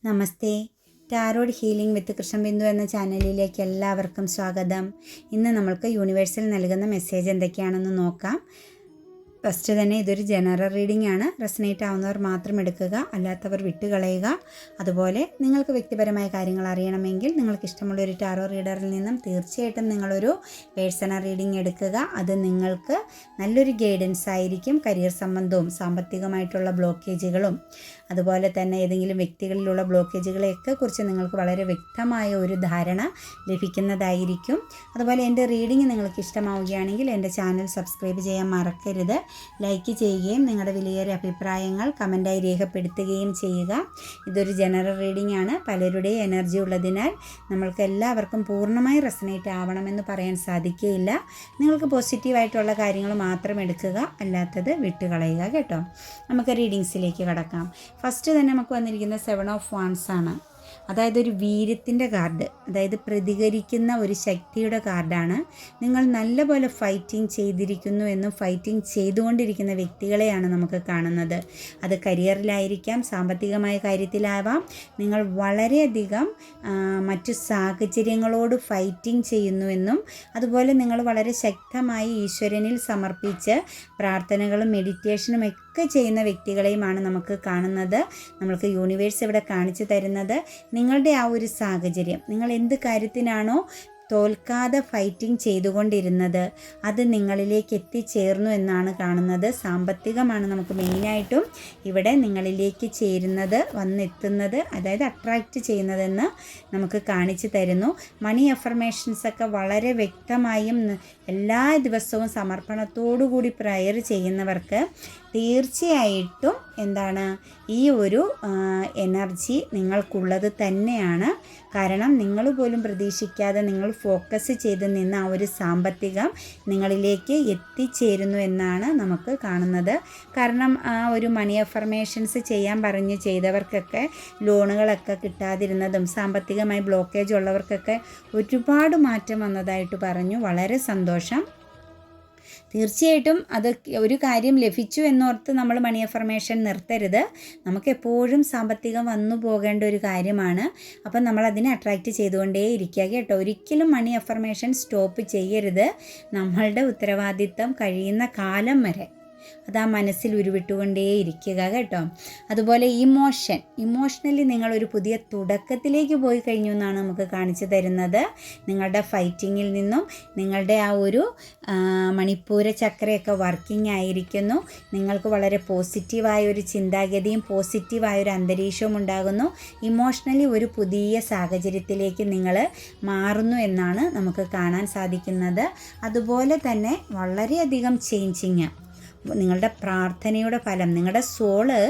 നമസ്തേ. Tarot healing വിത്ത് കൃഷ്ണബിന്ദു എന്ന ചാനലിലേക്ക് എല്ലാവർക്കും സ്വാഗതം. ഇന്ന് നമ്മൾക്ക് യൂണിവേഴ്സൽ നൽകുന്ന മെസ്സേജ് എന്തൊക്കെയാണെന്ന് നോക്കാം. ഫസ്റ്റ് തന്നെ ഇതൊരു ജനറൽ റീഡിംഗ് ആണ്. റെസനേറ്റ് ആവുന്നവർ മാത്രം എടുക്കുക, അല്ലാത്തവർ വിട്ടുകളയുക. അതുപോലെ നിങ്ങൾക്ക് വ്യക്തിപരമായ കാര്യങ്ങൾ അറിയണമെങ്കിൽ നിങ്ങൾക്ക് ഇഷ്ടമുള്ള ഒരു ടാറോ റീഡറിൽ നിന്നും തീർച്ചയായിട്ടും നിങ്ങളൊരു പേഴ്സണൽ റീഡിംഗ് എടുക്കുക. അത് നിങ്ങൾക്ക് നല്ലൊരു ഗൈഡൻസ് ആയിരിക്കും. കരിയർ സംബന്ധവും സാമ്പത്തികമായിട്ടുള്ള ബ്ലോക്കേജുകളും അതുപോലെ തന്നെ ഏതെങ്കിലും വ്യക്തികളിലുള്ള ബ്ലോക്കേജുകളെയൊക്കെ കുറിച്ച് നിങ്ങൾക്ക് വളരെ വ്യക്തമായ ഒരു ധാരണ ലഭിക്കുന്നതായിരിക്കും. അതുപോലെ എൻ്റെ റീഡിംഗ് നിങ്ങൾക്ക് ഇഷ്ടമാവുകയാണെങ്കിൽ എൻ്റെ ചാനൽ സബ്സ്ക്രൈബ് ചെയ്യാൻ മറക്കരുത്. ലൈക്ക് ചെയ്യുകയും നിങ്ങളുടെ വിലയേറിയ അഭിപ്രായങ്ങൾ കമൻറ്റായി രേഖപ്പെടുത്തുകയും ചെയ്യുക. ഇതൊരു ജനറൽ റീഡിംഗ് ആണ്. പലരുടെയും എനർജി ഉള്ളതിനാൽ നമ്മൾക്ക് എല്ലാവർക്കും പൂർണ്ണമായി റെസനേറ്റ് ആവണമെന്ന് പറയാൻ സാധിക്കുകയില്ല. നിങ്ങൾക്ക് പോസിറ്റീവായിട്ടുള്ള കാര്യങ്ങൾ മാത്രം എടുക്കുക, അല്ലാത്തത് വിട്ടുകളയുക കേട്ടോ. നമുക്ക് റീഡിങ്സിലേക്ക് കടക്കാം. ഫസ്റ്റ് തന്നെ നമുക്ക് വന്നിരിക്കുന്ന 7 ഓഫ് വാൻഡ്സ് ആണ്. അതായത് ഒരു വീര്യത്തിൻ്റെ കാർഡ്, അതായത് പ്രതികരിക്കുന്ന ഒരു ശക്തിയുടെ കാർഡാണ്. നിങ്ങൾ നല്ലപോലെ ഫൈറ്റിംഗ് ചെയ്തിരിക്കുന്നു എന്നും ഫൈറ്റിംഗ് ചെയ്തുകൊണ്ടിരിക്കുന്ന വ്യക്തികളെയാണ് നമുക്ക് കാണുന്നത്. അത് കരിയറിലായിരിക്കാം, സാമ്പത്തികമായ കാര്യത്തിലാവാം. നിങ്ങൾ വളരെയധികം മറ്റു സാഹചര്യങ്ങളോട് ഫൈറ്റിംഗ് ചെയ്യുന്നുവെന്നും അതുപോലെ നിങ്ങൾ വളരെ ശക്തമായി ഈശ്വരനിൽ സമർപ്പിച്ച് പ്രാർത്ഥനകളും മെഡിറ്റേഷനും ഒക്കെ ചെയ്യുന്ന വ്യക്തികളെയുമാണ് നമുക്ക് കാണുന്നത്. നമ്മൾക്ക് യൂണിവേഴ്സ് ഇവിടെ കാണിച്ചു തരുന്നത് നിങ്ങളുടെ ആ ഒരു സാഹചര്യം, നിങ്ങൾ എന്ത് കാര്യത്തിനാണോ തോൽക്കാതെ ഫൈറ്റിംഗ് ചെയ്തുകൊണ്ടിരുന്നത് അത് നിങ്ങളിലേക്ക് എത്തിച്ചേർന്നു എന്നാണ് കാണുന്നത്. സാമ്പത്തികമാണ് നമുക്ക് മെയിനായിട്ടും ഇവിടെ നിങ്ങളിലേക്ക് ചേരുന്നത്, വന്നെത്തുന്നത്, അതായത് അട്രാക്റ്റ് ചെയ്യുന്നതെന്ന് നമുക്ക് കാണിച്ചു തരുന്നു. മണി അഫർമേഷൻസൊക്കെ വളരെ വ്യക്തമായും എല്ലാ ദിവസവും സമർപ്പണത്തോടു കൂടി പ്രയർ ചെയ്യുന്നവർക്ക് തീർച്ചയായിട്ടും എന്താണ് ഈ ഒരു എനർജി നിങ്ങൾക്കുള്ളത് തന്നെയാണ്. കാരണം നിങ്ങൾ പോലും പ്രതീക്ഷിക്കാതെ നിങ്ങൾ ഫോക്കസ് ചെയ്ത് നിന്ന ആ ഒരു സാമ്പത്തികം നിങ്ങളിലേക്ക് എത്തിച്ചേരുന്നു എന്നാണ് നമുക്ക് കാണുന്നത്. കാരണം ആ ഒരു മണി അഫർമേഷൻസ് ചെയ്യാൻ പറഞ്ഞ് ചെയ്തവർക്കൊക്കെ ലോണുകളൊക്കെ കിട്ടാതിരുന്നതും സാമ്പത്തികമായി ബ്ലോക്കേജ് ഉള്ളവർക്കൊക്കെ ഒരുപാട് മാറ്റം വന്നതായിട്ട് പറഞ്ഞു. വളരെ സന്തോഷം. തീർച്ചയായിട്ടും അത് ഒരു കാര്യം ലഭിച്ചു എന്നോർത്ത് നമ്മൾ മണി അഫർമേഷൻ നിർത്തരുത്. നമുക്കെപ്പോഴും സാമ്പത്തികം വന്നു പോകേണ്ട ഒരു കാര്യമാണ്. അപ്പം നമ്മളതിനെ അട്രാക്റ്റ് ചെയ്തുകൊണ്ടേ ഇരിക്കുക കേട്ടോ. ഒരിക്കലും മണി അഫർമേഷൻ സ്റ്റോപ്പ് ചെയ്യരുത്. നമ്മളുടെ ഉത്തരവാദിത്തം കഴിയുന്ന കാലം വരെ അത് ആ മനസ്സിൽ ഉരുവിട്ടുകൊണ്ടേ ഇരിക്കുക കേട്ടോ. അതുപോലെ ഇമോഷണലി നിങ്ങളൊരു പുതിയ തുടക്കത്തിലേക്ക് പോയി കഴിഞ്ഞു എന്നാണ് നമുക്ക് കാണിച്ചു തരുന്നത്. നിങ്ങളുടെ ഫൈറ്റിങ്ങിൽ നിന്നും നിങ്ങളുടെ ആ ഒരു മണിപ്പൂര ചക്രയൊക്കെ വർക്കിംഗ് ആയിരിക്കുന്നു. നിങ്ങൾക്ക് വളരെ പോസിറ്റീവായൊരു ചിന്താഗതിയും പോസിറ്റീവായൊരു അന്തരീക്ഷവും ഉണ്ടാകുന്നു. ഇമോഷണലി ഒരു പുതിയ സാഹചര്യത്തിലേക്ക് നിങ്ങൾ മാറുന്നു എന്നാണ് നമുക്ക് കാണാൻ സാധിക്കുന്നത്. അതുപോലെ തന്നെ വളരെയധികം ചേഞ്ചിങ്, നിങ്ങളുടെ പ്രാർത്ഥനയുടെ ഫലം, നിങ്ങളുടെ സോള്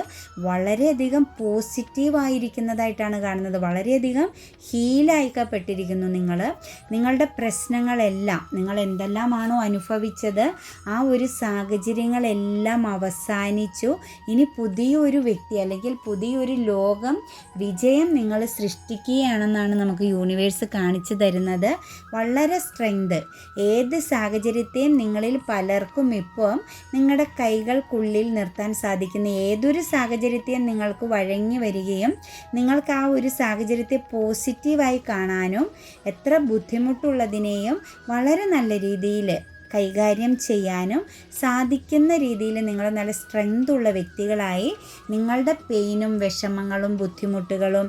വളരെയധികം പോസിറ്റീവായിരിക്കുന്നതായിട്ടാണ് കാണുന്നത്. വളരെയധികം ഹീലായിക്കപ്പെട്ടിരിക്കുന്നു. നിങ്ങളുടെ പ്രശ്നങ്ങളെല്ലാം, നിങ്ങൾ എന്തെല്ലാമാണോ അനുഭവിച്ചത് ആ ഒരു സാഹചര്യങ്ങളെല്ലാം അവസാനിച്ചു. ഇനി പുതിയൊരു വ്യക്തി അല്ലെങ്കിൽ പുതിയൊരു ലോകം വിജയം നിങ്ങൾ സൃഷ്ടിക്കുകയാണെന്നാണ് നമുക്ക് യൂണിവേഴ്സ് കാണിച്ചു തരുന്നത്. വളരെ സ്ട്രെങ്ത്, ഏത് സാഹചര്യത്തെയും നിങ്ങളിൽ പലർക്കും ഇപ്പോൾ നിങ്ങളുടെ കൈകൾക്കുള്ളിൽ നിർത്താൻ സാധിക്കുന്ന ഏതൊരു സാഹചര്യത്തെയും നിങ്ങൾക്ക് വഴങ്ങി വരികയും നിങ്ങൾക്ക് ആ ഒരു സാഹചര്യത്തെ പോസിറ്റീവായി കാണാനും എത്ര ബുദ്ധിമുട്ടുള്ളതിനെയും വളരെ നല്ല രീതിയിൽ കൈകാര്യം ചെയ്യാനും സാധിക്കുന്ന രീതിയിൽ നിങ്ങൾ നല്ല സ്ട്രെങ്ത് ഉള്ള വ്യക്തികളായി നിങ്ങളുടെ പെയിനും വിഷമങ്ങളും ബുദ്ധിമുട്ടുകളും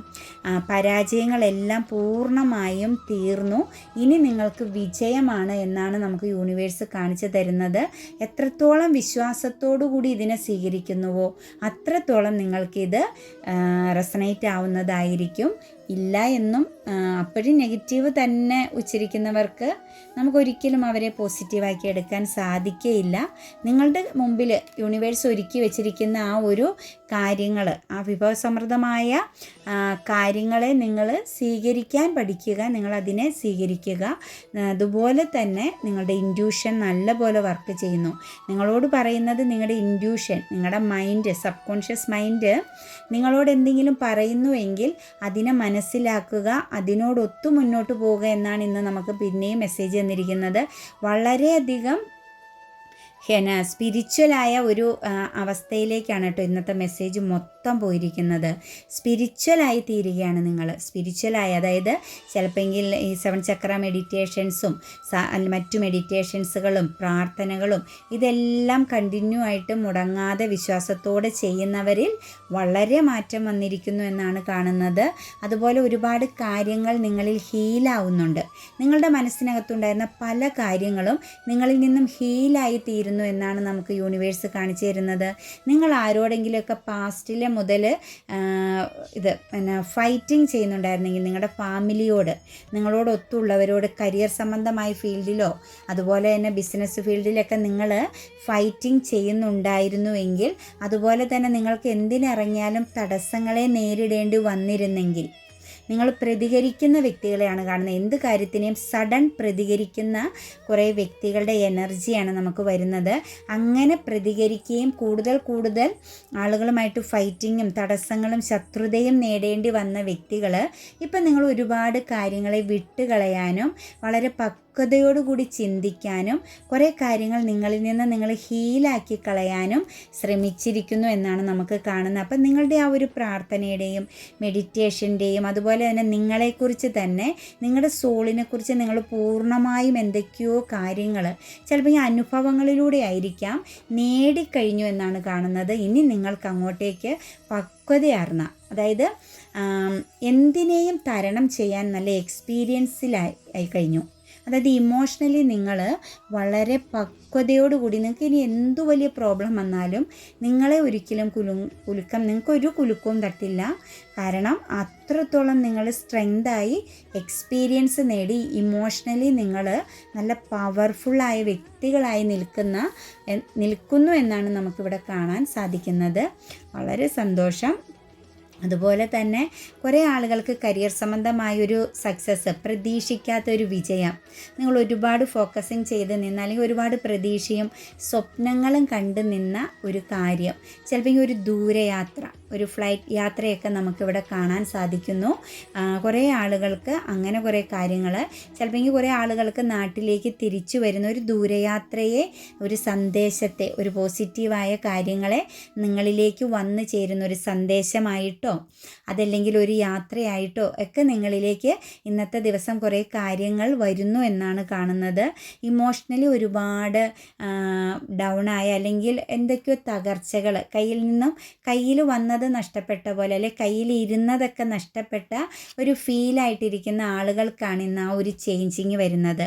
പരാജയങ്ങളെല്ലാം പൂർണ്ണമായും തീർന്നു. ഇനി നിങ്ങൾക്ക് വിജയമാണ് എന്നാണ് നമുക്ക് യൂണിവേഴ്സ് കാണിച്ചു തരുന്നത്. എത്രത്തോളം വിശ്വാസത്തോടു കൂടി ഇതിനെ സ്വീകരിക്കുന്നുവോ അത്രത്തോളം നിങ്ങൾക്കിത് റെസനേറ്റ് ആവുന്നതായിരിക്കും. ഇല്ല എന്നും അപ്പോഴും നെഗറ്റീവ് തന്നെ ഉച്ചരിക്കുന്നവർക്ക് നമുക്കൊരിക്കലും അവരെ പോസിറ്റീവാക്കി എടുക്കാൻ സാധിക്കുകയില്ല. നിങ്ങളുടെ മുമ്പിൽ യൂണിവേഴ്സ് ഒരുക്കി വെച്ചിരിക്കുന്ന ആ ഒരു കാര്യങ്ങൾ, ആ വിഭവസമൃദ്ധമായ കാര്യങ്ങളെ നിങ്ങൾ സ്വീകരിക്കാൻ പഠിക്കുക, നിങ്ങളതിനെ സ്വീകരിക്കുക. അതുപോലെ തന്നെ നിങ്ങളുടെ ഇൻറ്റ്യൂഷൻ നല്ലപോലെ വർക്ക് ചെയ്യുന്നു. നിങ്ങളോട് പറയുന്നത് നിങ്ങളുടെ ഇൻറ്റ്യൂഷൻ, നിങ്ങളുടെ മൈൻഡ്, സബ് മൈൻഡ് നിങ്ങളോട് എന്തെങ്കിലും പറയുന്നുവെങ്കിൽ അതിനെ മനസ്സിലാക്കുക, അതിനോടൊത്തു മുന്നോട്ട് പോവുക എന്നാണ് ഇന്ന് നമുക്ക് പിന്നെയും മെസ്സേജ് തന്നിരിക്കുന്നത്. വളരെയധികം സ്പിരിച്വലായ ഒരു അവസ്ഥയിലേക്കാണ് കേട്ടോ ഇന്നത്തെ മെസ്സേജ് മൊത്തം മൊത്തം പോയിരിക്കുന്നത്. സ്പിരിച്വലായി തീരുകയാണ് നിങ്ങൾ. സ്പിരിച്വലായി, അതായത് ചിലപ്പോൾ ഈ 7 ചക്ര മെഡിറ്റേഷൻസും മറ്റു മെഡിറ്റേഷൻസുകളും പ്രാർത്ഥനകളും ഇതെല്ലാം കണ്ടിന്യൂ ആയിട്ട് മുടങ്ങാതെ വിശ്വാസത്തോടെ ചെയ്യുന്നവരിൽ വളരെ മാറ്റം വന്നിരിക്കുന്നു എന്നാണ് കാണുന്നത്. അതുപോലെ ഒരുപാട് കാര്യങ്ങൾ നിങ്ങളിൽ ഹീലാവുന്നുണ്ട്. നിങ്ങളുടെ മനസ്സിനകത്തുണ്ടായിരുന്ന പല കാര്യങ്ങളും നിങ്ങളിൽ നിന്നും ഹീലായി തീരുന്നു എന്നാണ് നമുക്ക് യൂണിവേഴ്സ് കാണിച്ചു തരുന്നത്. നിങ്ങൾ ആരോടെങ്കിലുമൊക്കെ പാസ്റ്റിലെ മുതൽ ഫൈറ്റിംഗ് ചെയ്യുന്നുണ്ടായിരുന്നെങ്കിൽ നിങ്ങളുടെ ഫാമിലിയോട്, നിങ്ങളോടൊത്തുള്ളവരോട്, കരിയർ സംബന്ധമായ ഫീൽഡിലോ അതുപോലെ തന്നെ ബിസിനസ് ഫീൽഡിലൊക്കെ നിങ്ങൾ ഫൈറ്റിംഗ് ചെയ്യുന്നുണ്ടായിരുന്നുവെങ്കിൽ, അതുപോലെ തന്നെ നിങ്ങൾക്ക് എന്തിനിറങ്ങിയാലും തടസ്സങ്ങളെ നേരിടേണ്ടി വന്നിരുന്നെങ്കിൽ, നിങ്ങൾ പ്രതികരിക്കുന്ന വ്യക്തികളെയാണ് കാണുന്നത്. എന്ത് കാര്യത്തിനെയും സഡൻ പ്രതികരിക്കുന്ന കുറേ വ്യക്തികളുടെ എനർജിയാണ് നമുക്ക് വരുന്നത്. അങ്ങനെ പ്രതികരിക്കുകയും കൂടുതൽ ആളുകളുമായിട്ട് ഫൈറ്റിങ്ങും തടസ്സങ്ങളും ശത്രുതയും നേടേണ്ടി വന്ന വ്യക്തികൾ ഇപ്പം നിങ്ങൾ ഒരുപാട് കാര്യങ്ങളെ വിട്ടുകളയാനും വളരെ പക്വതയോടുകൂടി ചിന്തിക്കാനും കുറേ കാര്യങ്ങൾ നിങ്ങളിൽ നിന്ന് നിങ്ങൾ ഹീലാക്കി കളയാനും ശ്രമിച്ചിരിക്കുന്നു എന്നാണ് നമുക്ക് കാണുന്നത്. അപ്പം നിങ്ങളുടെ ആ ഒരു പ്രാർത്ഥനയുടെയും മെഡിറ്റേഷൻ്റെയും അതുപോലെ തന്നെ നിങ്ങളെക്കുറിച്ച് തന്നെ, നിങ്ങളുടെ സോളിനെക്കുറിച്ച് നിങ്ങൾ പൂർണ്ണമായും എന്തൊക്കെയോ കാര്യങ്ങൾ ചിലപ്പോൾ ഈ അനുഭവങ്ങളിലൂടെ ആയിരിക്കാം നേടിക്കഴിഞ്ഞു എന്നാണ് കാണുന്നത്. ഇനി നിങ്ങൾക്ക് അങ്ങോട്ടേക്ക് പക്വതയാർന്ന, അതായത് എന്തിനേയും തരണം ചെയ്യാൻ നല്ല എക്സ്പീരിയൻസിലായി കഴിഞ്ഞു. അതായത് ഇമോഷണലി നിങ്ങൾ വളരെ പക്വതയോടുകൂടി, നിങ്ങൾക്ക് ഇനി എന്തു വലിയ പ്രോബ്ലം വന്നാലും നിങ്ങളെ ഒരിക്കലും നിങ്ങൾക്കൊരു കുലുക്കവും തട്ടില്ല. കാരണം അത്രത്തോളം നിങ്ങൾ സ്ട്രെങ്തായി എക്സ്പീരിയൻസ് നേടി ഇമോഷണലി നിങ്ങൾ നല്ല പവർഫുള്ളായ വ്യക്തികളായി നിൽക്കുന്നു എന്നാണ് നമുക്കിവിടെ കാണാൻ സാധിക്കുന്നത്. വളരെ സന്തോഷം. അതുപോലെ തന്നെ കുറേ ആളുകൾക്ക് കരിയർ സംബന്ധമായൊരു സക്സസ്, പ്രതീക്ഷിക്കാത്തൊരു വിജയം, നിങ്ങൾ ഒരുപാട് ഫോക്കസിങ് ചെയ്ത് നിന്ന, അല്ലെങ്കിൽ ഒരുപാട് പ്രതീക്ഷയും സ്വപ്നങ്ങളും കണ്ടു നിന്ന ഒരു കാര്യം, ചിലപ്പോൾ ഒരു ദൂരയാത്ര, ഒരു ഫ്ലൈറ്റ് യാത്രയൊക്കെ നമുക്കിവിടെ കാണാൻ സാധിക്കുന്നു. കുറേ ആളുകൾക്ക് അങ്ങനെ കുറേ കാര്യങ്ങൾ, ചിലപ്പോൾ കുറേ ആളുകൾക്ക് നാട്ടിലേക്ക് തിരിച്ചു വരുന്ന ഒരു ദൂരയാത്രയെ, ഒരു സന്ദേശത്തെ, ഒരു പോസിറ്റീവായ കാര്യങ്ങളെ നിങ്ങളിലേക്ക് വന്നു ചേരുന്ന ഒരു സന്ദേശമായിട്ടോ അതല്ലെങ്കിൽ ഒരു യാത്രയായിട്ടോ ഒക്കെ നിങ്ങളിലേക്ക് ഇന്നത്തെ ദിവസം കുറേ കാര്യങ്ങൾ വരുന്നു എന്നാണ് കാണുന്നത്. ഇമോഷണലി ഒരുപാട് ഡൗണായ, അല്ലെങ്കിൽ എന്തൊക്കെയോ തകർച്ചകൾ, കയ്യിൽ വന്നത് നഷ്ടപ്പെട്ട പോലെ, അല്ലെങ്കിൽ കയ്യിൽ ഇരുന്നതൊക്കെ നഷ്ടപ്പെട്ട ഒരു ഫീലായിട്ടിരിക്കുന്ന ആളുകൾക്കാണ് ഇന്ന് ആ ഒരു ചേഞ്ചിങ് വരുന്നത്.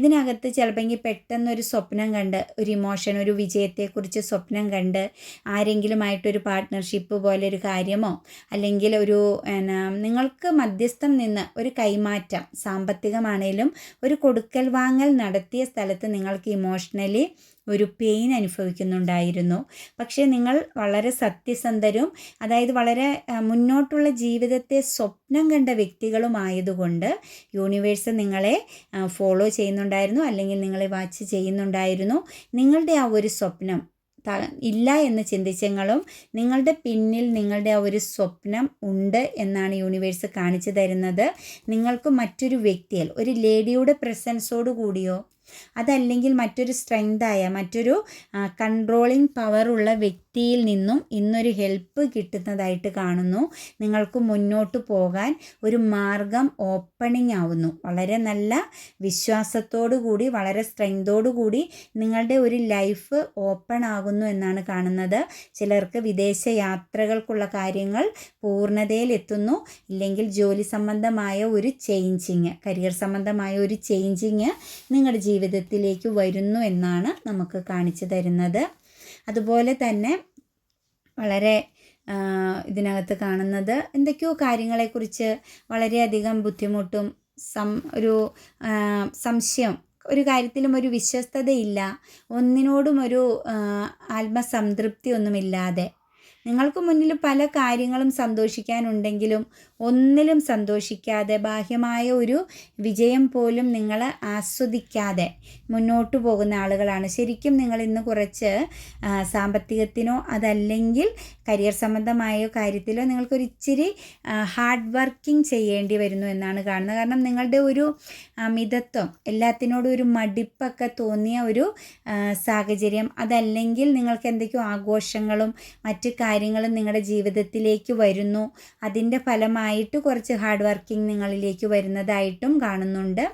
ഇതിനകത്ത് ചിലപ്പോൾ പെട്ടെന്നൊരു സ്വപ്നം കണ്ട്, ഒരു ഇമോഷൻ, ഒരു വിജയത്തെക്കുറിച്ച് സ്വപ്നം കണ്ട് ആരെങ്കിലുമായിട്ടൊരു പാർട്ട്ണർഷിപ്പ് പോലെ ഒരു കാര്യമോ, അല്ലെങ്കിൽ ഒരു നിങ്ങൾക്ക് മധ്യസ്ഥം നിന്ന് ഒരു കൈമാറ്റം, സാമ്പത്തികമാണേലും ഒരു കൊടുക്കൽ വാങ്ങൽ നടത്തിയ സ്ഥലത്ത് നിങ്ങൾക്ക് ഇമോഷണലി ഒരു പെയിൻ അനുഭവിക്കുന്നുണ്ടായിരുന്നു. പക്ഷേ നിങ്ങൾ വളരെ സത്യസന്ധരും, അതായത് വളരെ മുന്നോട്ടുള്ള ജീവിതത്തെ സ്വപ്നം കണ്ട വ്യക്തികളുമായതുകൊണ്ട് യൂണിവേഴ്സ് നിങ്ങളെ ഫോളോ ചെയ്യുന്നുണ്ടായിരുന്നു, അല്ലെങ്കിൽ നിങ്ങളെ വാച്ച് ചെയ്യുന്നുണ്ടായിരുന്നു. നിങ്ങളുടെ ആ ഒരു സ്വപ്നം ഇല്ല എന്ന് ചിന്തിച്ചെങ്കിലും നിങ്ങളുടെ പിന്നിൽ നിങ്ങളുടെ ആ ഒരു സ്വപ്നം ഉണ്ട് എന്നാണ് യൂണിവേഴ്സ് കാണിച്ചു തരുന്നത്. നിങ്ങൾക്ക് മറ്റൊരു വ്യക്തിയിൽ, ഒരു ലേഡിയുടെ പ്രസൻസോട് കൂടിയോ അതല്ലെങ്കിൽ മറ്റൊരു സ്ട്രെങ്തായ, മറ്റൊരു കൺട്രോളിങ് പവറുള്ള വ്യക്തിയിൽ നിന്നും ഇന്നൊരു ഹെൽപ്പ് കിട്ടുന്നതായിട്ട് കാണുന്നു. നിങ്ങൾക്ക് മുന്നോട്ട് പോകാൻ ഒരു മാർഗം ഓപ്പണിംഗ് ആവുന്നു. വളരെ നല്ല വിശ്വാസത്തോടു കൂടി, വളരെ സ്ട്രെങ്തോടു കൂടി നിങ്ങളുടെ ഒരു ലൈഫ് ഓപ്പൺ ആകുന്നു എന്നാണ് കാണുന്നത്. ചിലർക്ക് വിദേശ യാത്രകൾക്കുള്ള കാര്യങ്ങൾ പൂർണ്ണതയിലെത്തുന്നു, ഇല്ലെങ്കിൽ ജോലി സംബന്ധമായ ഒരു ചേഞ്ചിങ്, കരിയർ സംബന്ധമായ ഒരു ചേഞ്ചിങ് നിങ്ങളുടെ ജീവിതത്തിലേക്ക് വരുന്നു എന്നാണ് നമുക്ക് കാണിച്ചു തരുന്നത്. അതുപോലെ തന്നെ വളരെ ഇതിനകത്ത് കാണുന്നത് എന്തൊക്കെയോ കാര്യങ്ങളെക്കുറിച്ച് വളരെയധികം ബുദ്ധിമുട്ടും ഒരു സംശയം, ഒരു കാര്യത്തിലും ഒരു വിശ്വസ്തതയില്ല, ഒന്നിനോടും ഒരു ആത്മസംതൃപ്തി ഒന്നുമില്ലാതെ, നിങ്ങൾക്ക് മുന്നിൽ പല കാര്യങ്ങളും സന്തോഷിക്കാനുണ്ടെങ്കിലും ഒന്നിലും സന്തോഷിക്കാതെ, ബാഹ്യമായ ഒരു വിജയം പോലും നിങ്ങൾ ആസ്വദിക്കാതെ മുന്നോട്ട് പോകുന്ന ആളുകളാണ്. ശരിക്കും നിങ്ങൾ ഇന്ന് കുറച്ച് സാമ്പത്തികത്തിനോ അതല്ലെങ്കിൽ കരിയർ സംബന്ധമായ കാര്യത്തിലോ നിങ്ങൾക്കൊരു ഇച്ചിരി ഹാർഡ് വർക്കിംഗ് ചെയ്യേണ്ടി വരുന്നു എന്നാണ് കാണുന്നത്. കാരണം നിങ്ങളുടെ ഒരു മിതത്വം, എല്ലാത്തിനോടും ഒരു മടിപ്പൊക്കെ തോന്നിയ ഒരു സാഹചര്യം, അതല്ലെങ്കിൽ നിങ്ങൾക്ക് എന്തൊക്കെയോ ആഘോഷങ്ങളും മറ്റു കാര്യങ്ങളും നിങ്ങളുടെ ജീവിതത്തിലേക്ക് വരുന്നു. അതിൻ്റെ ഫലമായിട്ട് കുറച്ച് ഹാർഡ് വർക്കിംഗ് നിങ്ങളിലേക്ക് വരുന്നതായിട്ടും കാണുന്നുണ്ട്.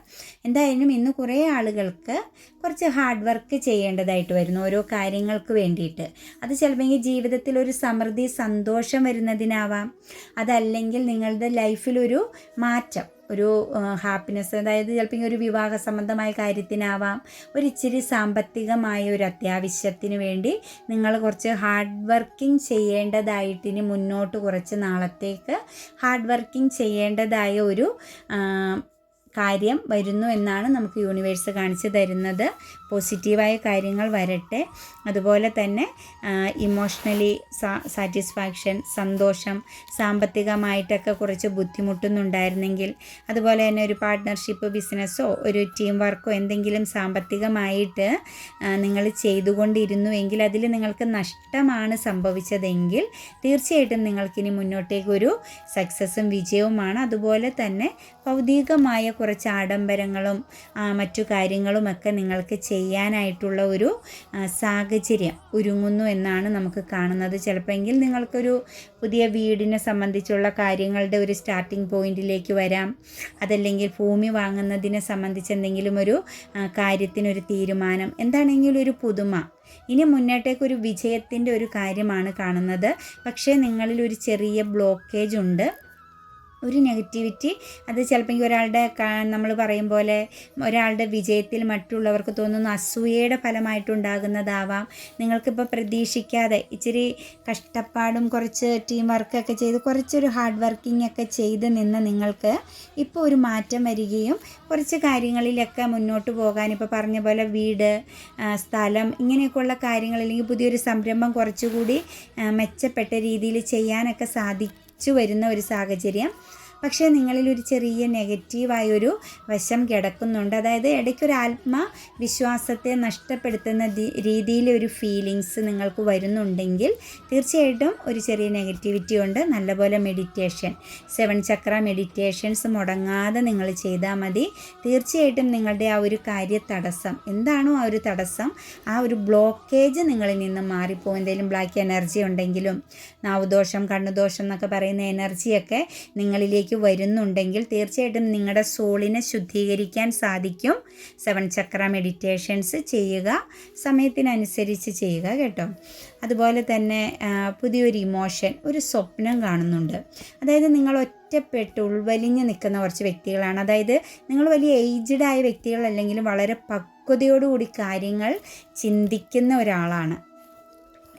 എന്തായാലും ഇന്ന് കുറേ ആളുകൾക്ക് കുറച്ച് ഹാർഡ് വർക്ക് ചെയ്യേണ്ടതായിട്ട് വരുന്നു ഓരോ കാര്യങ്ങൾക്ക് വേണ്ടിയിട്ട്. അത് ചിലപ്പോൾ ജീവിതത്തിൽ ഒരു സമൃദ്ധി, സന്തോഷം വരുന്നതിനാവാം. അതല്ലെങ്കിൽ നിങ്ങളുടെ ലൈഫിലൊരു മാറ്റം, ഒരു ഹാപ്പിനെസ്, അതായത് ചിലപ്പോൾ ഒരു വിവാഹ സംബന്ധമായ കാര്യത്തിനാവാം. ഒരു ഇച്ചിരി സാമ്പത്തികമായ ഒരു അത്യാവശ്യത്തിന് വേണ്ടി നിങ്ങൾ കുറച്ച് ഹാർഡ് വർക്കിംഗ് ചെയ്യേണ്ടതായിട്ട്, ഇനി മുന്നോട്ട് കുറച്ച് നാളത്തേക്ക് ഹാർഡ് വർക്കിംഗ് ചെയ്യേണ്ടതായ ഒരു കാര്യം വരുന്നു എന്നാണ് നമുക്ക് യൂണിവേഴ്സ് കാണിച്ചു തരുന്നത്. പോസിറ്റീവായ കാര്യങ്ങൾ വരട്ടെ. അതുപോലെ തന്നെ ഇമോഷണലി സാറ്റിസ്ഫാക്ഷൻ, സന്തോഷം, സാമ്പത്തികമായിട്ടൊക്കെ കുറച്ച് ബുദ്ധിമുട്ടുന്നുണ്ടായിരുന്നെങ്കിൽ, അതുപോലെ തന്നെ ഒരു പാർട്ട്ണർഷിപ്പ്, ബിസിനസ്സോ ഒരു ടീം വർക്കോ എന്തെങ്കിലും സാമ്പത്തികമായിട്ട് നിങ്ങൾ ചെയ്തുകൊണ്ടിരുന്നുവെങ്കിൽ അതിൽ നിങ്ങൾക്ക് നഷ്ടമാണ് സംഭവിച്ചതെങ്കിൽ തീർച്ചയായിട്ടും നിങ്ങൾക്കിനി മുന്നോട്ടേക്കൊരു സക്സസ്സും വിജയവുമാണ്. അതുപോലെ തന്നെ ഭൗതികമായ കുറച്ച് ആഡംബരങ്ങളും മറ്റു കാര്യങ്ങളുമൊക്കെ നിങ്ങൾക്ക് ചെയ്യാനായിട്ടുള്ള ഒരു സാഹചര്യം ഒരുങ്ങുന്നു എന്നാണ് നമുക്ക് കാണുന്നത്. ചിലപ്പോൾ നിങ്ങൾക്കൊരു പുതിയ വീടിനെ സംബന്ധിച്ചുള്ള കാര്യങ്ങളുടെ ഒരു സ്റ്റാർട്ടിംഗ് പോയിന്റിലേക്ക് വരാം. അതല്ലെങ്കിൽ ഭൂമി വാങ്ങുന്നതിനെ സംബന്ധിച്ച് എന്തെങ്കിലും ഒരു കാര്യത്തിനൊരു തീരുമാനം, എന്താണെങ്കിലും ഒരു പുതുമ, ഇനി മുന്നോട്ടേക്കൊരു വിജയത്തിൻ്റെ ഒരു കാര്യമാണ് കാണുന്നത്. പക്ഷേ നിങ്ങളിൽ ഒരു ചെറിയ ബ്ലോക്കേജ് ഉണ്ട്, ഒരു നെഗറ്റിവിറ്റി. അത് ചിലപ്പോൾ ഒരാളുടെ, നമ്മൾ പറയും പോലെ ഒരാളുടെ വിജയത്തിൽ മറ്റുള്ളവർക്ക് തോന്നുന്ന അസൂയയുടെ ഫലമായിട്ടുണ്ടാകുന്നതാവാം. നിങ്ങൾക്കിപ്പോൾ പ്രതീക്ഷിക്കാതെ ഇച്ചിരി കഷ്ടപ്പാടും കുറച്ച് ടീം വർക്കൊക്കെ ചെയ്ത് കുറച്ചൊരു ഹാർഡ് വർക്കിംഗ് ഒക്കെ ചെയ്ത് നിന്ന് നിങ്ങൾക്ക് ഇപ്പോൾ ഒരു മാറ്റം വരികയും കുറച്ച് കാര്യങ്ങളിലൊക്കെ മുന്നോട്ട് പോകാൻ, ഇപ്പോൾ പറഞ്ഞ പോലെ വീട്, സ്ഥലം, ഇങ്ങനെയൊക്കെയുള്ള കാര്യങ്ങൾ, അല്ലെങ്കിൽ പുതിയൊരു സംരംഭം കുറച്ചുകൂടി മെച്ചപ്പെട്ട രീതിയിൽ ചെയ്യാനൊക്കെ വരുന്ന ഒരു സാഹചര്യം. പക്ഷേ നിങ്ങളിലൊരു ചെറിയ നെഗറ്റീവായൊരു വശം കിടക്കുന്നുണ്ട്. അതായത് ഇടയ്ക്കൊരു ആത്മവിശ്വാസത്തെ നഷ്ടപ്പെടുത്തുന്ന രീതിയിലൊരു ഫീലിങ്സ് നിങ്ങൾക്ക് വരുന്നുണ്ടെങ്കിൽ തീർച്ചയായിട്ടും ഒരു ചെറിയ നെഗറ്റിവിറ്റി ഉണ്ട്. നല്ലപോലെ മെഡിറ്റേഷൻ, 7 ചക്ര മെഡിറ്റേഷൻസ് മുടങ്ങാതെ നിങ്ങൾ ചെയ്താൽ മതി. തീർച്ചയായിട്ടും നിങ്ങളുടെ ആ ഒരു തടസ്സം എന്താണോ ആ ഒരു തടസ്സം, ആ ഒരു ബ്ലോക്കേജ് നിങ്ങളിൽ നിന്ന് മാറിപ്പോകും. എന്തെങ്കിലും ബ്ലാക്ക് എനർജി ഉണ്ടെങ്കിലും, നാവുദോഷം, കണ്ണുദോഷം എന്നൊക്കെ പറയുന്ന എനർജിയൊക്കെ നിങ്ങളിലേക്ക് വരുന്നുണ്ടെങ്കിൽ തീർച്ചയായിട്ടും നിങ്ങളുടെ സോളിനെ ശുദ്ധീകരിക്കാൻ സാധിക്കും. 7 ചക്ര മെഡിറ്റേഷൻസ് ചെയ്യുക, സമയത്തിനനുസരിച്ച് ചെയ്യുക കേട്ടോ. അതുപോലെ തന്നെ പുതിയൊരു ഇമോഷൻ, ഒരു സ്വപ്നം കാണുന്നുണ്ട്. അതായത് നിങ്ങൾ ഒറ്റപ്പെട്ട് ഉൾവലിഞ്ഞ് നിൽക്കുന്ന കുറച്ച് വ്യക്തികളാണ്. അതായത് നിങ്ങൾ വലിയ ഏജ്ഡ് ആയ വ്യക്തികളല്ലെങ്കിലും വളരെ പക്വതയോടുകൂടി കാര്യങ്ങൾ ചിന്തിക്കുന്ന ഒരാളാണ്.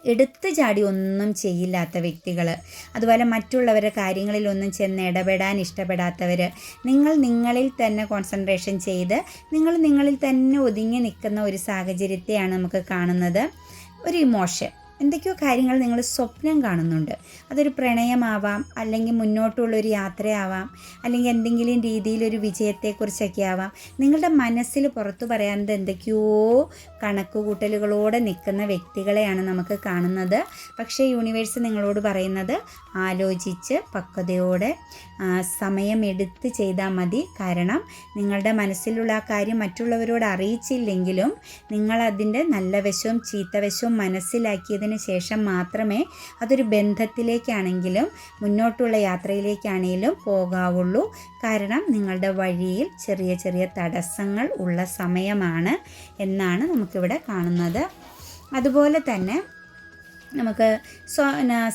എടുത്തു ചാടി ഒന്നും ചെയ്യില്ലാത്ത വ്യക്തികൾ, അതുപോലെ മറ്റുള്ളവരുടെ കാര്യങ്ങളിലൊന്നും ചെന്ന് ഇടപെടാൻ ഇഷ്ടപ്പെടാത്തവർ, നിങ്ങളിൽ തന്നെ കോൺസെൻട്രേഷൻ ചെയ്ത് നിങ്ങളിൽ തന്നെ ഒതുങ്ങി നിൽക്കുന്ന ഒരു സാഹചര്യത്തെയാണ് നമുക്ക് കാണുന്നത്. ഒരു ഇമോഷൻ, എന്തൊക്കെയോ കാര്യങ്ങൾ നിങ്ങൾ സ്വപ്നം കാണുന്നുണ്ട്. അതൊരു പ്രണയമാവാം, അല്ലെങ്കിൽ മുന്നോട്ടുള്ളൊരു യാത്രയാവാം, അല്ലെങ്കിൽ എന്തെങ്കിലും രീതിയിലൊരു വിജയത്തെക്കുറിച്ചൊക്കെ ആവാം. നിങ്ങളുടെ മനസ്സിൽ പുറത്തു പറയാനത് എന്തൊക്കെയോ കണക്കുകൂട്ടലുകളോടെ നിൽക്കുന്ന വ്യക്തികളെയാണ് നമുക്ക് കാണുന്നത്. പക്ഷേ യൂണിവേഴ്സ് നിങ്ങളോട് പറയുന്നത് ആലോചിച്ച് പക്വതയോടെ സമയമെടുത്ത് ചെയ്താൽ മതി. കാരണം നിങ്ങളുടെ മനസ്സിലുള്ള ആ കാര്യം മറ്റുള്ളവരോട് അറിയിച്ചില്ലെങ്കിലും നിങ്ങളതിൻ്റെ നല്ല വശവും ചീത്തവശവും മനസ്സിലാക്കിയതിന് ശേഷം മാത്രമേ അതൊരു ബന്ധത്തിലേക്കാണെങ്കിലും മുന്നോട്ടുള്ള യാത്രയിലേക്കാണെങ്കിലും പോകാവുള്ളൂ. കാരണം നിങ്ങളുടെ വഴിയിൽ ചെറിയ ചെറിയ തടസ്സങ്ങൾ ഉള്ള സമയമാണ് എന്നാണ് നമുക്കിവിടെ കാണുന്നത്. അതുപോലെ തന്നെ നമുക്ക്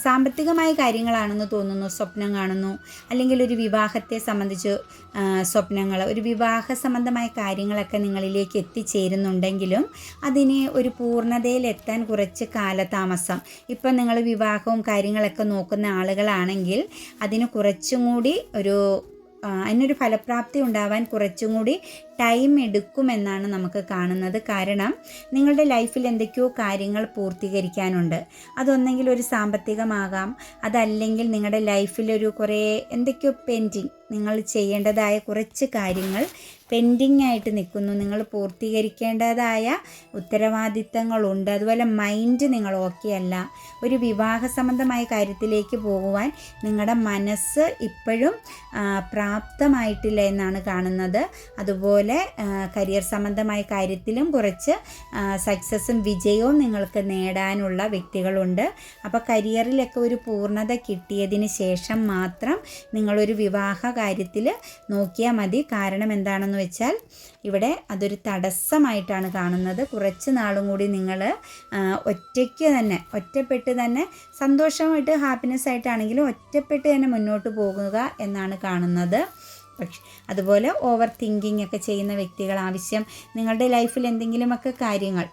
സാമ്പത്തികമായ കാര്യങ്ങളാണെന്ന് തോന്നുന്നു, സ്വപ്നം കാണുന്നു. അല്ലെങ്കിൽ ഒരു വിവാഹത്തെ സംബന്ധിച്ച് സ്വപ്നങ്ങൾ, ഒരു വിവാഹ സംബന്ധമായ കാര്യങ്ങളൊക്കെ നിങ്ങളിലേക്ക് എത്തിച്ചേരുന്നുണ്ടെങ്കിലും അതിന് ഒരു പൂർണ്ണതയിലെത്താൻ കുറച്ച് കാലതാമസം. ഇപ്പം നിങ്ങൾ വിവാഹവും കാര്യങ്ങളൊക്കെ നോക്കുന്ന ആളുകളാണെങ്കിൽ അതിന് കുറച്ചും കൂടി അതിനൊരു ഫലപ്രാപ്തി ഉണ്ടാവാൻ കുറച്ചും കൂടി ടൈം എടുക്കുമെന്നാണ് നമുക്ക് കാണുന്നത്. കാരണം നിങ്ങളുടെ ലൈഫിൽ എന്തൊക്കെയോ കാര്യങ്ങൾ പൂർത്തീകരിക്കാനുണ്ട്. അതൊന്നെങ്കിൽ ഒരു സാമ്പത്തികമാകാം, അതല്ലെങ്കിൽ നിങ്ങളുടെ ലൈഫിലൊരു കുറേ എന്തൊക്കെയോ പെൻഡിങ്, നിങ്ങൾ ചെയ്യേണ്ടതായ കുറച്ച് കാര്യങ്ങൾ പെൻഡിങ് ആയിട്ട് നിൽക്കുന്നു. നിങ്ങൾ പൂർത്തീകരിക്കേണ്ടതായ ഉത്തരവാദിത്തങ്ങളുണ്ട്. അതുപോലെ മൈൻഡ് നിങ്ങൾ ഓക്കെ അല്ല. ഒരു വിവാഹ സംബന്ധമായ കാര്യത്തിലേക്ക് പോകുവാൻ നിങ്ങളുടെ മനസ്സ് ഇപ്പോഴും പ്രാപ്തമായിട്ടില്ല എന്നാണ് കാണുന്നത്. അതുപോലെ കരിയർ സംബന്ധമായ കാര്യത്തിലും കുറച്ച് സക്സസ്സും വിജയവും നിങ്ങൾക്ക് നേടാനുള്ള വ്യക്തികളുണ്ട്. അപ്പോൾ കരിയറിലൊക്കെ ഒരു പൂർണ്ണത കിട്ടിയതിന് ശേഷം മാത്രം നിങ്ങളൊരു വിവാഹ കാര്യത്തിൽ നോക്കിയാൽ മതി. കാരണം എന്താണെന്ന് വെച്ചാൽ ഇവിടെ അതൊരു തടസ്സമായിട്ടാണ് കാണുന്നത്. കുറച്ച് നാളും കൂടി നിങ്ങൾ ഒറ്റപ്പെട്ട് തന്നെ സന്തോഷമായിട്ട് ഹാപ്പിനെസ് ആയിട്ടാണെങ്കിലും ഒറ്റപ്പെട്ട് തന്നെ മുന്നോട്ട് പോകുക എന്നാണ് കാണുന്നത്. പക്ഷെ അതുപോലെ ഓവർ തിങ്കിങ് ഒക്കെ ചെയ്യുന്ന വ്യക്തികൾ ആവശ്യം നിങ്ങളുടെ ലൈഫിൽ എന്തെങ്കിലുമൊക്കെ കാര്യങ്ങൾ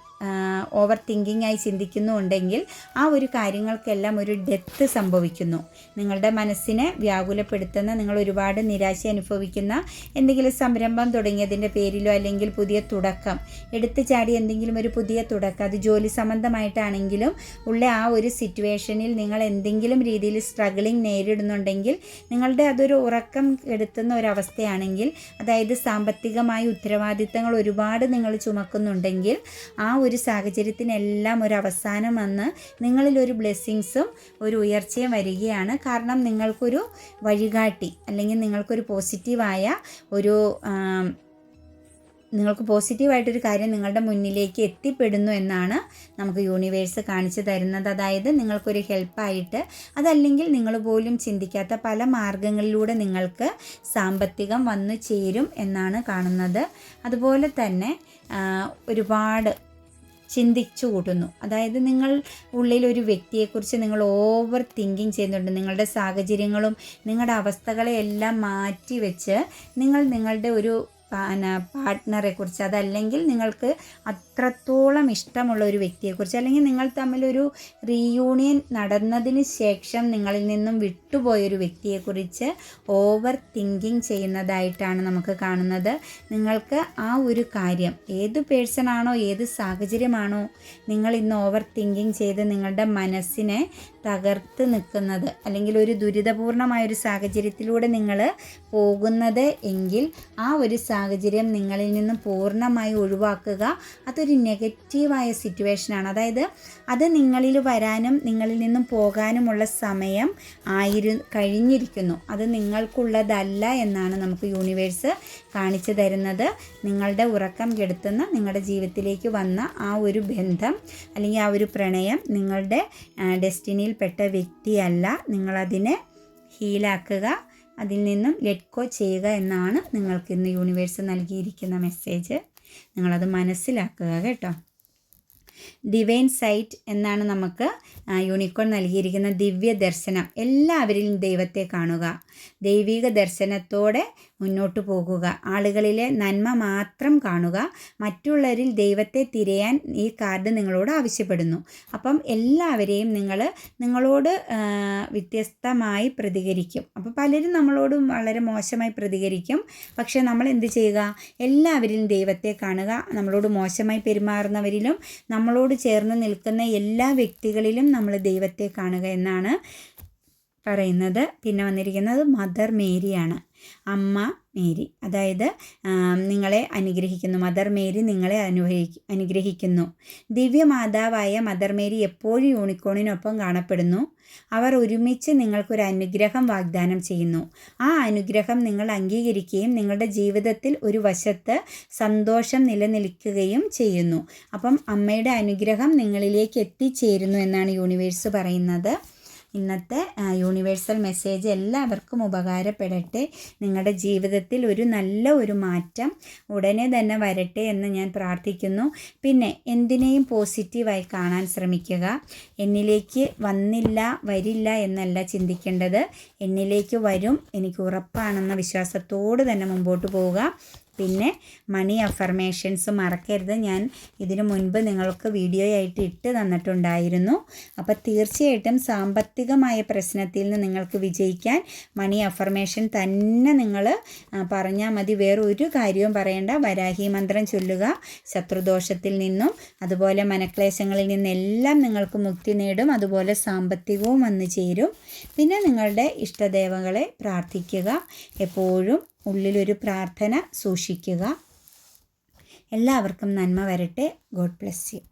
ഓവർ തിങ്കിങ്ങായി ചിന്തിക്കുന്നുണ്ടെങ്കിൽ ആ ഒരു കാര്യങ്ങൾക്കെല്ലാം ഒരു ഡെത്ത് സംഭവിക്കുന്നു. നിങ്ങളുടെ മനസ്സിനെ വ്യാകുലപ്പെടുത്തുന്ന, നിങ്ങൾ ഒരുപാട് നിരാശ അനുഭവിക്കുന്ന എന്തെങ്കിലും സംരംഭം തുടങ്ങിയതിൻ്റെ പേരിലോ അല്ലെങ്കിൽ പുതിയ തുടക്കം എടുത്തു ചാടി എന്തെങ്കിലും ഒരു പുതിയ തുടക്കം, അത് ജോലി സംബന്ധമായിട്ടാണെങ്കിലും ഉള്ള ആ ഒരു സിറ്റുവേഷനിൽ നിങ്ങൾ എന്തെങ്കിലും രീതിയിൽ സ്ട്രഗിളിങ് നേരിടുന്നുണ്ടെങ്കിൽ നിങ്ങളുടെ അതൊരു ഉറക്കം കെടുത്തുന്ന ഒരവസ്ഥയാണെങ്കിൽ, അതായത് സാമ്പത്തികമായ ഉത്തരവാദിത്തങ്ങൾ ഒരുപാട് നിങ്ങൾ ചുമക്കുന്നുണ്ടെങ്കിൽ ആ ഒരു സാഹചര്യത്തിനെല്ലാം ഒരു അവസാനം വന്ന് നിങ്ങളിലൊരു ബ്ലെസ്സിങ്സും ഒരു ഉയർച്ചയും വരികയാണ്. കാരണം നിങ്ങൾക്കൊരു വഴികാട്ടി അല്ലെങ്കിൽ നിങ്ങൾക്ക് പോസിറ്റീവായിട്ടൊരു കാര്യം നിങ്ങളുടെ മുന്നിലേക്ക് എത്തിപ്പെടുന്നു എന്നാണ് നമുക്ക് യൂണിവേഴ്സ് കാണിച്ചു തരുന്നത്. അതായത് നിങ്ങൾക്കൊരു ഹെൽപ്പായിട്ട്, അതല്ലെങ്കിൽ നിങ്ങൾ പോലും ചിന്തിക്കാത്ത പല മാർഗങ്ങളിലൂടെ നിങ്ങൾക്ക് സാമ്പത്തികം വന്നു ചേരും എന്നാണ് കാണുന്നത്. അതുപോലെ തന്നെ ഒരുപാട് ചിന്തിച്ചു കൂട്ടുന്നു. അതായത് നിങ്ങൾ ഉള്ളിലൊരു വ്യക്തിയെക്കുറിച്ച് നിങ്ങൾ ഓവർ തിങ്കിങ് ചെയ്യുന്നുണ്ട്. നിങ്ങളുടെ സാഹചര്യങ്ങളും നിങ്ങളുടെ അവസ്ഥകളെയെല്ലാം മാറ്റി വെച്ച് നിങ്ങൾ നിങ്ങളുടെ ഒരു പാർട്ട്ണറെ കുറിച്ച്, അതല്ലെങ്കിൽ നിങ്ങൾക്ക് അത്രത്തോളം ഇഷ്ടമുള്ള ഒരു വ്യക്തിയെക്കുറിച്ച്, അല്ലെങ്കിൽ നിങ്ങൾ തമ്മിലൊരു റീയൂണിയൻ നടന്നതിന് ശേഷം നിങ്ങളിൽ നിന്നും വിട്ടുപോയൊരു വ്യക്തിയെക്കുറിച്ച് ഓവർ തിങ്കിങ് ചെയ്യുന്നതായിട്ടാണ് നമുക്ക് കാണുന്നത്. നിങ്ങൾക്ക് ആ ഒരു കാര്യം, ഏത് പേഴ്സണാണോ ഏത് സാഹചര്യമാണോ നിങ്ങൾ ഇന്ന് ഓവർ തിങ്കിങ് ചെയ്ത് നിങ്ങളുടെ മനസ്സിനെ തകർത്ത് നിൽക്കുന്നത്, അല്ലെങ്കിൽ ഒരു ദുരിതപൂർണമായൊരു സാഹചര്യത്തിലൂടെ നിങ്ങൾ പോകുന്നത് എങ്കിൽ ആ ഒരു സാഹചര്യം നിങ്ങളിൽ നിന്നും പൂർണ്ണമായി ഒഴിവാക്കുക. അതൊരു നെഗറ്റീവായ സിറ്റുവേഷനാണ്. അതായത് അത് നിങ്ങളിൽ വരാനും നിങ്ങളിൽ നിന്നും പോകാനുമുള്ള സമയം കഴിഞ്ഞിരിക്കുന്നു. അത് നിങ്ങൾക്കുള്ളതല്ല എന്നാണ് നമുക്ക് യൂണിവേഴ്സ് കാണിച്ചു തരുന്നത്. നിങ്ങളുടെ ഉറക്കം കെടുത്തുന്ന, നിങ്ങളുടെ ജീവിതത്തിലേക്ക് വന്ന ആ ഒരു ബന്ധം അല്ലെങ്കിൽ ആ ഒരു പ്രണയം നിങ്ങളുടെ ഡെസ്റ്റിനിയിൽ പെട്ട വ്യക്തിയല്ല. നിങ്ങളതിനെ ഹീലാക്കുക, അതിൽ നിന്നും ലെറ്റ് ഗോ ചെയ്യുക എന്നാണ് നിങ്ങൾക്ക് ഇന്ന് യൂണിവേഴ്സ് നൽകിയിരിക്കുന്ന മെസ്സേജ്. നിങ്ങളത് മനസ്സിലാക്കുക കേട്ടോ. ഡിവൈൻ സൈറ്റ് എന്നാണ് നമുക്ക് യൂണിക്കോൺ നൽകിയിരിക്കുന്ന ദിവ്യ ദർശനം. എല്ലാവരിലും ദൈവത്തെ കാണുക, ദൈവിക ദർശനത്തോടെ മുന്നോട്ട് പോകുക, ആളുകളിലെ നന്മ മാത്രം കാണുക, മറ്റുള്ളവരിൽ ദൈവത്തെ തിരയാൻ ഈ കാർഡ് നിങ്ങളോട് ആവശ്യപ്പെടുന്നു. അപ്പം എല്ലാവരെയും നിങ്ങളോട് വ്യത്യസ്തമായി പ്രതികരിക്കും. അപ്പോൾ പലരും നമ്മളോട് വളരെ മോശമായി പ്രതികരിക്കും. പക്ഷേ നമ്മൾ എന്ത് ചെയ്യുക? എല്ലാവരിലും ദൈവത്തെ കാണുക, നമ്മളോട് മോശമായി പെരുമാറുന്നവരിലും നമ്മളോട് ചേർന്ന് നിൽക്കുന്ന എല്ലാ വ്യക്തികളിലും നമ്മൾ ദൈവത്തെ കാണുക എന്നാണ് പറയുന്നത്. പിന്നെ വന്നിരിക്കുന്നത് മദർ മേരിയാണ്, അമ്മ മേരി. അതായത് നിങ്ങളെ അനുഗ്രഹിക്കുന്നു. മദർ മേരി നിങ്ങളെ അനുഗ്രഹിക്കുന്നു. ദിവ്യമാതാവായ മദർ മേരി എപ്പോഴും യൂണിക്കോണിനൊപ്പം കാണപ്പെടുന്നു. അവർ ഒരുമിച്ച് നിങ്ങൾക്കൊരു അനുഗ്രഹം വാഗ്ദാനം ചെയ്യുന്നു. ആ അനുഗ്രഹം നിങ്ങൾ അംഗീകരിക്കുകയും നിങ്ങളുടെ ജീവിതത്തിൽ ഒരു വശത്ത് സന്തോഷം നിലനിൽക്കുകയും ചെയ്യുന്നു. അപ്പം അമ്മയുടെ അനുഗ്രഹം നിങ്ങളിലേക്ക് എത്തിച്ചേരുന്നു എന്നാണ് യൂണിവേഴ്സ് പറയുന്നത്. ഇന്നത്തെ യൂണിവേഴ്സൽ മെസ്സേജ് എല്ലാവർക്കും ഉപകാരപ്പെടട്ടെ. നിങ്ങളുടെ ജീവിതത്തിൽ നല്ല ഒരു മാറ്റം ഉടനെ തന്നെ വരട്ടെ എന്ന് ഞാൻ പ്രാർത്ഥിക്കുന്നു. പിന്നെ എന്തിനേയും പോസിറ്റീവായി കാണാൻ ശ്രമിക്കുക. എന്നിലേക്ക് വരില്ല എന്നല്ല ചിന്തിക്കേണ്ടത്, എന്നിലേക്ക് വരും, എനിക്ക് ഉറപ്പാണെന്ന വിശ്വാസത്തോடு തന്നെ മുമ്പോട്ട് പോവുക. പിന്നെ മണി അഫർമേഷൻസ് മറക്കരുത്. ഞാൻ ഇതിനു മുൻപ് നിങ്ങൾക്ക് വീഡിയോ ആയിട്ട് ഇട്ട് തന്നിട്ടുണ്ടായിരുന്നു. അപ്പോൾ തീർച്ചയായിട്ടും സാമ്പത്തികമായ പ്രശ്നത്തിൽ നിന്ന് നിങ്ങൾക്ക് വിജയിക്കാൻ മണി അഫർമേഷൻ തന്നെ നിങ്ങൾ പറഞ്ഞാൽ മതി. വേറെ ഒരു കാര്യവും പറയേണ്ട. വരാഹി മന്ത്രം ചൊല്ലുക. ശത്രുദോഷത്തിൽ നിന്നും അതുപോലെ മനക്ലേശങ്ങളിൽ നിന്നെല്ലാം നിങ്ങൾക്ക് മുക്തി നേടും. അതുപോലെ സാമ്പത്തികവും വന്നു ചേരും. പിന്നെ നിങ്ങളുടെ ഇഷ്ടദേവങ്ങളെ പ്രാർത്ഥിക്കുക. എപ്പോഴും ഉള്ളിലൊരു പ്രാർത്ഥന സൂക്ഷിക്കുക. എല്ലാവർക്കും നന്മ വരട്ടെ. God bless you.